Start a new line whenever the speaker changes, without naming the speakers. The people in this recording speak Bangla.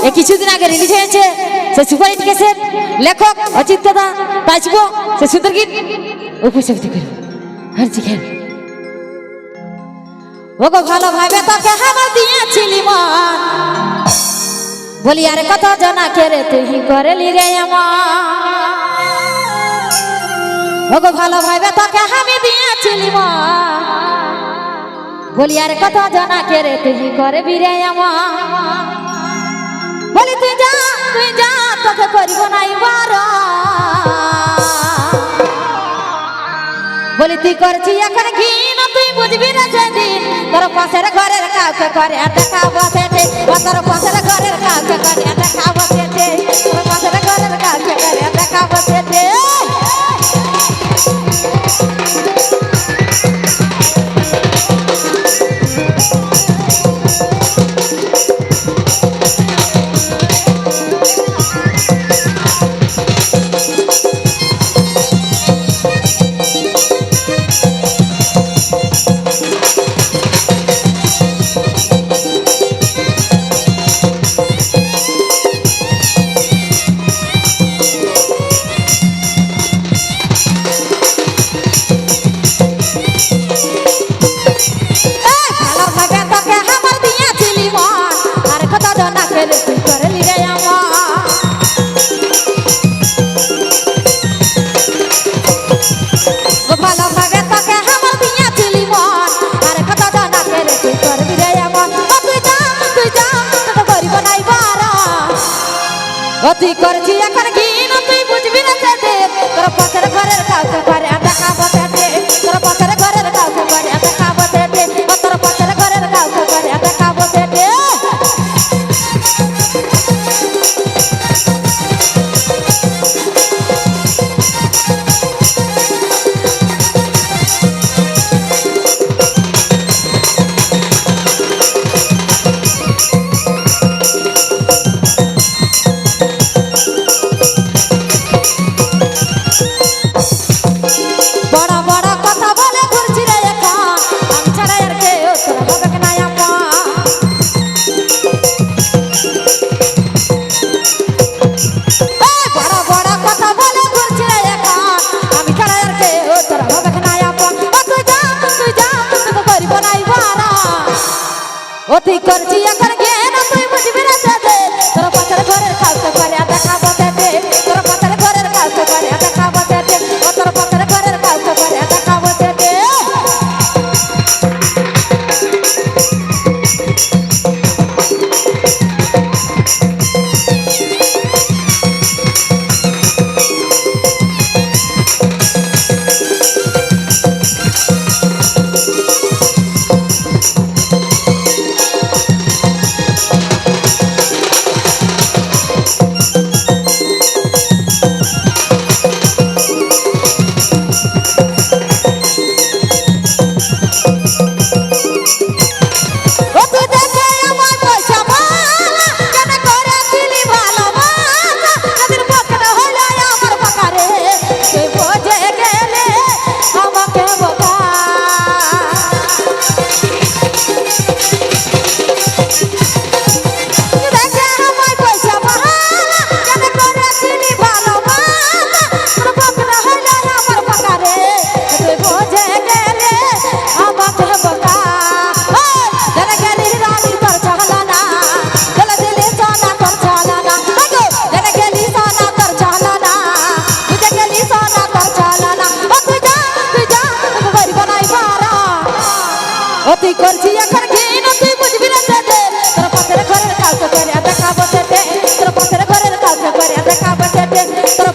এই কিছুদিন আগে রিলিজ হয়েছে সে সুপারহিট ক্যাসেট, লেখক অজিত দাদা, বাজবো সে সুন্দর গীত উপস্থিত করি আর জিখেন। ওগো ভালো ভাবে তোকে হামা দিয়েছিলি মন, বলি আর কত জানা কেরে তুই করলি রে আমার। ওগো ভালো ভাবে তোকে আমি দিয়েছিলি মন, বলি আর কত জানা কেরে তুই করবি রে আমার। বলি তুই যা তোকে করিব নাই বারণ, বলি তুই করছি এখন ঘিন তুই বুঝবি না সেদিন। তোর পাশের ঘরের কাউকে করে দেখাবো সেটে, তোর পাশের ঘরের কাউকে করে দেখাবো সেটে, তোর পাশের ঘরের কাউকে করে দেখাবো সেটে। তুই করছি এখন ঘিন তুই বুঝবি না সেদিন। তোর পাশের ঘরের কাউকে করে দেখাবো সেটে, তোর পাশের ঘরের কাউকে করে দেখাবো সেটে, তোর পাশের ঘরের কাউকে করে দেখাবো সেটে। তুই করছি এখন জ্ঞান তুই বুঝবি না সেদিন। তোর পাশের ঘরের কাউকে করে দেখাবো সেটে, তোর পাশের ঘরের কাউকে করে দেখাবো সেটে, তোর পাশের ঘরের কাউকে করে দেখাবো সেটে। তুই করছি এখন ঘিন তুই বুঝবি না সেদিন। তোর পাশের ঘরের কাউকে করে দেখাবো সেটে, তোর পাশের ঘরের কাউকে করে দেখাবো সেটে, তোর